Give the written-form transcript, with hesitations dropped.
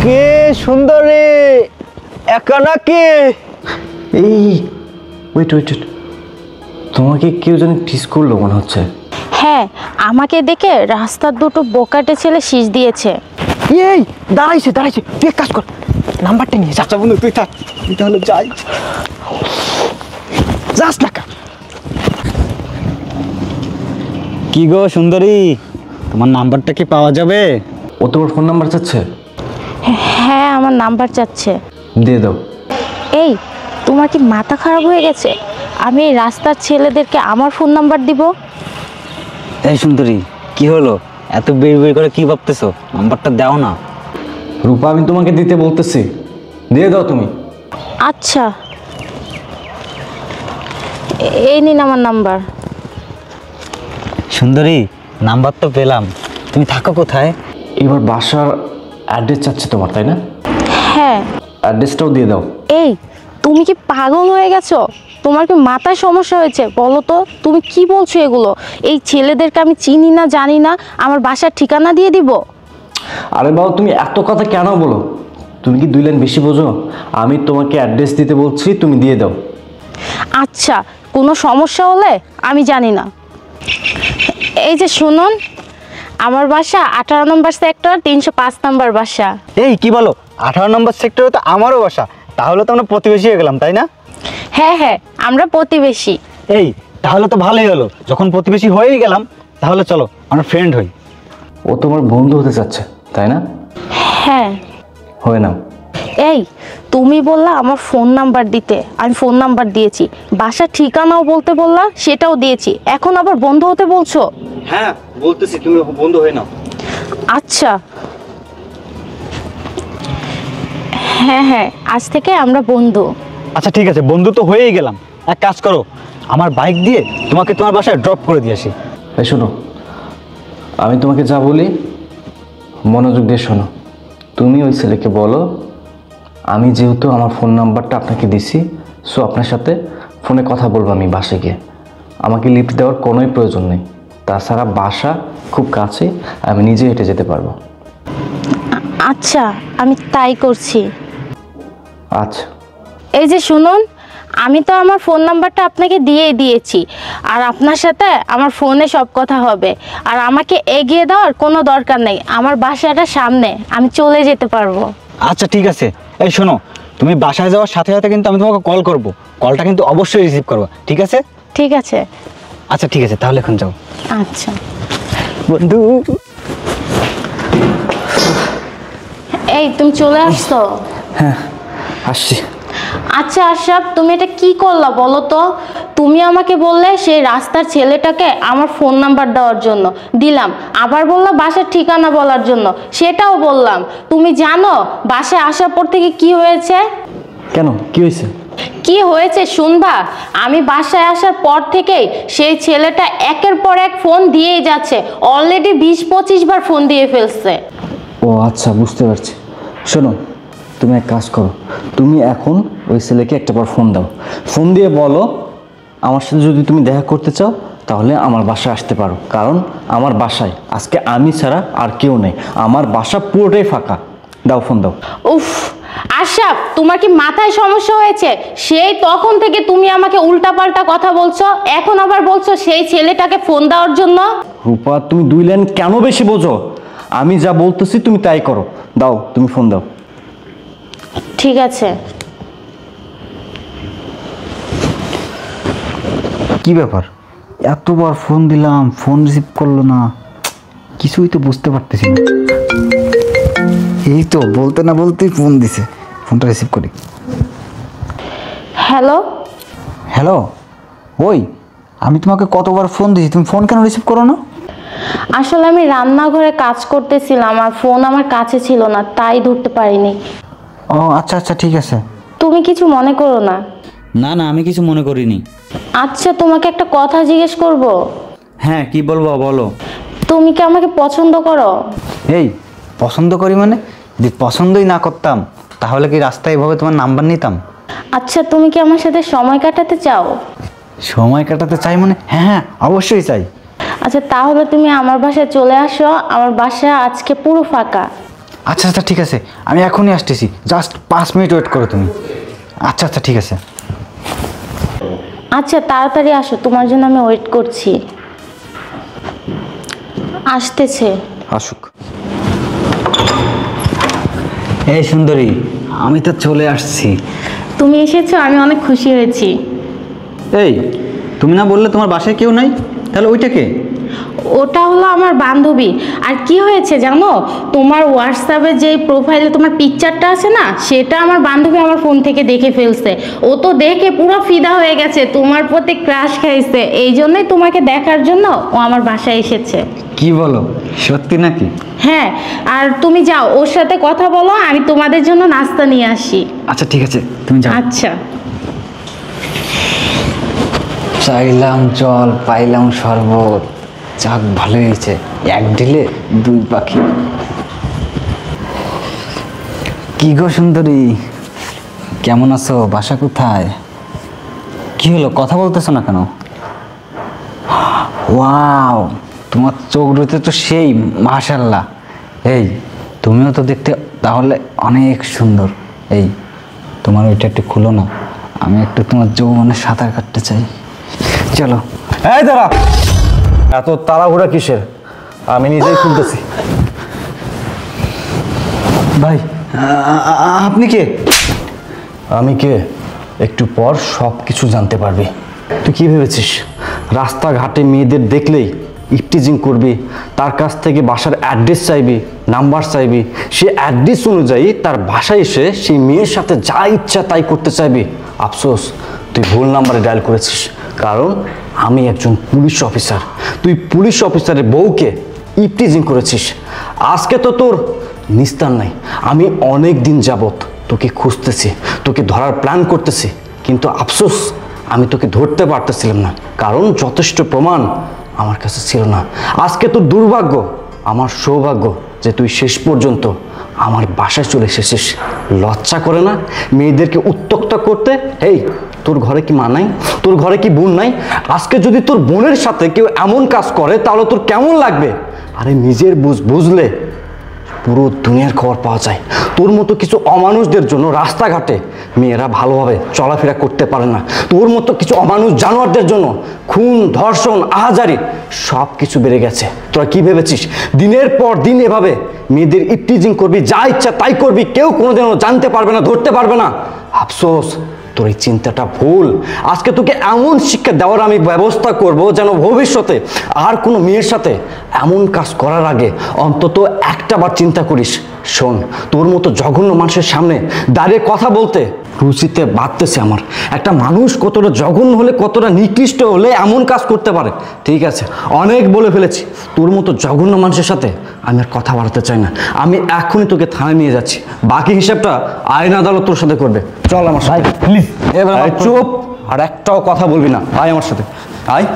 কে সুন্দরী একা নাকি? এই ওয়েট ওয়েট, তোমাকে কেউ যেন টিস করলো মনে হচ্ছে। হ্যাঁ, আমাকে দেখে রাস্তার দুটো বোকাটে ছেলে শীষ দিয়েছে। এই দাঁড়াইছে দাঁড়াইছে, তুই এক কাজ কর, নাম্বারটা নিয়ে চাচা বন্ধু তুই থাক, তুই তাহলে যাই যাস না। কি গো সুন্দরী, তোমার নাম্বারটা কি পাওয়া যাবে? ও তোমার ফোন নাম্বার চাচ্ছে? হ্যাঁ, আমার নাম্বার চাচ্ছে। দিয়ে দাও। এই, তোমার কি মাথা খারাপ হয়ে গেছে? আমি এই রাস্তার ছেলেদেরকে আমার ফোন নাম্বার দিব? এই সুন্দরী, কি হলো? এত বের বের করে কি ভাবতেছো? নাম্বারটা দাও না। রূপা, আমি তোমাকে দিতে বলতেছি, দিয়ে দাও তুমি। আচ্ছা, এই নিন আমার নাম্বার। সুন্দরী, নাম্বার তো পেলাম, তুমি থাকো কোথায়? এবার বাসার অ্যাড্রেস চাচ্ছে তোমার, তাই না? হ্যাঁ। অ্যাড্রেসটাও দিয়ে দাও। এই, তুমি কি পাগল হয়ে গেছো? তোমার কি মাথায় সমস্যা হয়েছে বলো তো? তুমি কি বলছো এগুলো? এই ছেলেদেরকে আমি চিনি না জানি না, আমার বাসার ঠিকানা দিয়ে দিব? আরে বাবা, তুমি এত কথা কেন বলো? তুমি কি 2 লাইন বেশি বোঝো? আমি তোমাকে অ্যাড্রেস দিতে বলছি, তুমি দিয়ে দাও। আচ্ছা, কোনো সমস্যা হলে আমি জানি না। এই যে শুনুন, আমার বাসা 18 নম্বর সেক্টর 305 নম্বর বাসা। এই কি বলো, 18 নম্বর সেক্টরে তো আমারও বাসা, তাহলে তো আমরা প্রতিবেশী হয়ে গেলাম, তাই না? হ্যাঁ হ্যাঁ, আমরা প্রতিবেশী। এই তাহলে তো ভালোই হলো, যখন প্রতিবেশী হয়েই গেলাম তাহলে চলো আমরা ফ্রেন্ড হই। ও তোমার বন্ধু হতে চাচ্ছে, তাই না? হ্যাঁ। হয়ে নাও। এই, তুমি বললা আমার ফোন নাম্বার দিতে, আমি ফোন নাম্বার দিয়েছি। বাসার ঠিকানাও বলতে বললা, সেটাও দিয়েছি। এখন আবার বন্ধু হতে বলছো? হ্যাঁ বলতেছি, তুমি বন্ধু হয়ে নাও। আচ্ছা, হ্যাঁ হ্যাঁ, আজ থেকে আমরা বন্ধু। আচ্ছা ঠিক আছে, বন্ধু তো হয়েই গেলাম। এক কাজ করো, আমার বাইক দিয়ে তোমাকে তোমার বাসায় ড্রপ করে দিয়ে আসি। এই শোনো, আমি তোমাকে যা বলি মনোযোগ দিয়ে শোনো। তুমি ওই ছেলেকে বলো আমি যেহেতু আমার ফোন নাম্বারটা আপনাকে দিছি, সো আপনার সাথে ফোনে কথা বলবো আমি বাসে গিয়ে। আমাকে লিফট দেওয়ার কোনোই প্রয়োজন নেই, তাছাড়া বাসা খুব কাছে, আমি নিজে হেঁটে যেতে পারবো। আচ্ছা, আমি তাই করছি। আচ্ছা। এই যে শুনুন, আমি তো আমার ফোন নাম্বারটা আপনাকে দিয়েই দিয়েছি, আর আপনার সাথে আমার ফোনে সব কথা হবে। আর আমাকে এগিয়ে দেওয়ার কোনো দরকার নেই, আমার বাসাটা সামনে, আমি চলে যেতে পারবো। আচ্ছা ঠিক আছে। এই শোনো, তুমি বাসায় যাওয়ার সাথে সাথে কিন্তু আমি তোমাকে কল করব, কলটা কিন্তু অবশ্যই রিসিভ করবো, ঠিক আছে? ঠিক আছে। আচ্ছা ঠিক আছে, তাহলে এখন যাও। আচ্ছা বন্ধু। এই, তুমি চলে আসছো? হ্যাঁ আসছি। আচ্ছা আশরাফ, তুমি এটা কি করলা বলো তো? তুমি আমাকে বললে সেই রাস্তার ছেলেটাকে আমার ফোন নাম্বার দেওয়ার জন্য, দিলাম। আবার বললা বাসার ঠিকানা বলার জন্য, সেটাও বললাম। তুমি জানো বাসায় আসার পর থেকে কি হয়েছে? কেন, কি হয়েছে? কি হয়েছে শুনবা? আমি বাসায় আসার পর থেকেই সেই ছেলেটা একের পর এক ফোন দিয়েই যাচ্ছে। অলরেডি 20-25 বার ফোন দিয়ে ফেলছে। ও আচ্ছা, বুঝতে পারছি। শোনো, তুমি এক কাজ করো, তুমি এখন ওই ছেলেকে একটা বার ফোন দাও। ফোন দিয়ে বলো আমার সাথে যদি তুমি দেখা করতে চাও তাহলে আমার বাসায় আসতে পারো, কারণ আমার বাসায় আজকে আমি ছাড়া আর কেউ নেই, আমার বাসা পুরোটাই ফাঁকা। দাও, ফোন দাও। উফ আশরাফ, তোমার কি মাথায় সমস্যা হয়েছে? সেই তখন থেকে তুমি আমাকে উল্টাপাল্টা কথা বলছো, এখন আবার বলছো সেই ছেলেটাকে ফোন দেওয়ার জন্য। রূপা, তুমি 2 লাইন কেন বেশি বোঝো? আমি যা বলতেছি তুমি তাই করো। দাও, তুমি ফোন দাও। ঠিক আছে। কি ব্যাপার, এতবার ফোন দিলাম, ফোন রিসিভ করলো না, কিছুই তো বুঝতে পারতেছি না। এই তো বলতে না বলতেই ফোন দিছে, ফোনটা রিসিভ করি। হ্যালো। হ্যালো, ওই আমি তোমাকে কতবার ফোন দিয়েছি, তুমি ফোন কেন রিসিভ করো না? আসলে আমি রান্নাঘরে কাজ করতেছিলাম, আর ফোন আমার কাছে ছিল না, তাই ধরতে পারিনি। ও আচ্ছা আচ্ছা, ঠিক আছে। তুমি কিছু মনে করো না। না না, আমি কিছু মনে করিনি। আচ্ছা, তোমাকে একটা কথা জিজ্ঞেস করব। হ্যাঁ, কি বলবো বলো। তুমি কি আমাকে পছন্দ করো? এই পছন্দ করি মানে? যদি পছন্দই না করতাম তাহলে কি রাস্তায় এভাবে তোমার নাম্বার নিতাম? আচ্ছা, তুমি কি আমার সাথে সময় কাটাতে চাও? সময় কাটাতে চাই মানে? হ্যাঁ হ্যাঁ, অবশ্যই চাই। আচ্ছা, তাহলে তুমি আমার বাসায় চলে আসো। আমার বাসা আজকে পুরো ফাঁকা। আচ্ছা আচ্ছা ঠিক আছে, আমি এখনই আসতেছি, জাস্ট 5 মিনিট ওয়েট করো তুমি। আচ্ছা আচ্ছা ঠিক আছে। আচ্ছা তাড়াতাড়ি আসো, তোমার জন্য আমি ওয়েট করছি। আসতেছে। আসুক। এই সুন্দরী, আমি তো চলে আসছি। তুমি এসেছো, আমি অনেক খুশি হয়েছি। এই তুমি না বললে তোমার বাসায় কেউ নাই, তাহলে ওইটা কে? ওটা হলো আমার বান্ধবী। আর কি হয়েছে জানো, তোমার হোয়াটসঅ্যাপে যে প্রোফাইলে তোমার পিকচারটা আছে না, সেটা আমার বান্ধবী আমার ফোন থেকে দেখে ফেলছে। ও তো দেখে পুরো ফিদা হয়ে গেছে, তোমার প্রতি ক্রাশ খাইছে। এই জন্যই তোমাকে দেখার জন্য ও আমার বাসায় এসেছে। কি বলো, সত্যি নাকি? হ্যাঁ, আর তুমি যাও ওর সাথে কথা বলো, আমি তোমাদের জন্য নাস্তা নিয়ে আসি। আচ্ছা ঠিক আছে, তুমি যাও। আচ্ছা। চাইলাম জল, পাইলাম শরবত। যাক ভালো হয়েছে, এক ঢিলে 2 পাখি। কি গো সুন্দরী, কেমন আছো? বাসা কোথায়? কি হলো, কথা বলতেছো না কেন? ওয়াও, তোমার চোখ দুটো তো সেই মাশাআল্লাহ। এই তুমিও তো দেখতে তাহলে অনেক সুন্দর। এই তোমার ওইটা একটু খুলো না, আমি একটু তোমার যৌবনে সাঁতার কাটতে চাই। চলো। এই দাঁড়া, এত তাড়াহুড়া কিসের? আমি নিজেই খুলতেছি। ভাই আপনি কে? আমি কে একটু পর সব কিছু জানতে পারবি। তুই কি ভেবেছিস রাস্তাঘাটে মেয়েদের দেখলেই ইফটিজিং করবি, তার কাছ থেকে বাসার অ্যাড্রেস চাইবি, নাম্বার চাইবি, সে অ্যাড্রেস অনুযায়ী তার বাসায় এসে সেই মেয়ের সাথে যা ইচ্ছা তাই করতে চাইবি? আফসোস, তুই ভুল নাম্বারে ডায়াল করেছিস। কারণ আমি একজন পুলিশ অফিসার, তুই পুলিশ অফিসারের বউকে ইফটিজিং করেছিস। আজকে তো তোর নিস্তার নাই। আমি অনেক দিন যাবত তোকে খুঁজতেছি, তোকে ধরার প্ল্যান করতেছি, কিন্তু আফসোস আমি তোকে ধরতে পারতেছিলাম না, কারণ যথেষ্ট প্রমাণ আমার কাছে ছিল না। আজকে তোর দুর্ভাগ্য, আমার সৌভাগ্য যে তুই শেষ পর্যন্ত আমার বাসায় চলে এসেছিস। লজ্জা করে না মেয়েদেরকে উত্ত্যক্ত করতে? এই তোর ঘরে কি মা নাই? তোর ঘরে কি বোন নাই? আজকে যদি তোর বোনের সাথে কেউ এমন কাজ করে তাহলে তোর কেমন লাগবে? আরে নিজের বুঝলে পুরো দুনিয়ার খবর পাওয়া যায়। তোর মতো কিছু অমানুষদের জন্য রাস্তাঘাটে মেয়েরা ভালোভাবে চলাফেরা করতে পারে না। তোর মতো কিছু অমানুষ জানোয়ারদের জন্য খুন, ধর্ষণ, আহাজারি সব কিছু বেড়ে গেছে। তোরা কি ভেবেছিস দিনের পর দিন এভাবে মেয়েদের ইফটিজিং করবি, যা ইচ্ছা তাই করবি, কেউ কোনোদিনও জানতে পারবে না, ধরতে পারবে না? আফসোস, তোর এই চিন্তাটা ভুল। আজকে তোকে এমন শিক্ষা দেওয়ার আমি ব্যবস্থা করব যেন ভবিষ্যতে আর কোনো মেয়ের সাথে এমন কাজ করার আগে অন্তত একটা বার চিন্তা করিস। শোন, তোর মতো জঘন্য মানুষের সামনে দাঁড়িয়ে কথা বলতে রুচিতে বাঁধতেছে আমার। একটা মানুষ কতটা জঘন্য হলে, কতটা নিকৃষ্ট হলে এমন কাজ করতে পারে? ঠিক আছে, অনেক বলে ফেলেছি। তোর মতো জঘন্য মানুষের সাথে আমি আর কথা বাড়াতে চাই না। আমি এখনই তোকে থানায় নিয়ে যাচ্ছি, বাকি হিসাবটা আইন আদালত তোর সাথে করবে। চল আমার সাথে প্লিজ। এবার চুপ, আর একটাও কথা বলবি না। আয় আমার সাথে, আয়।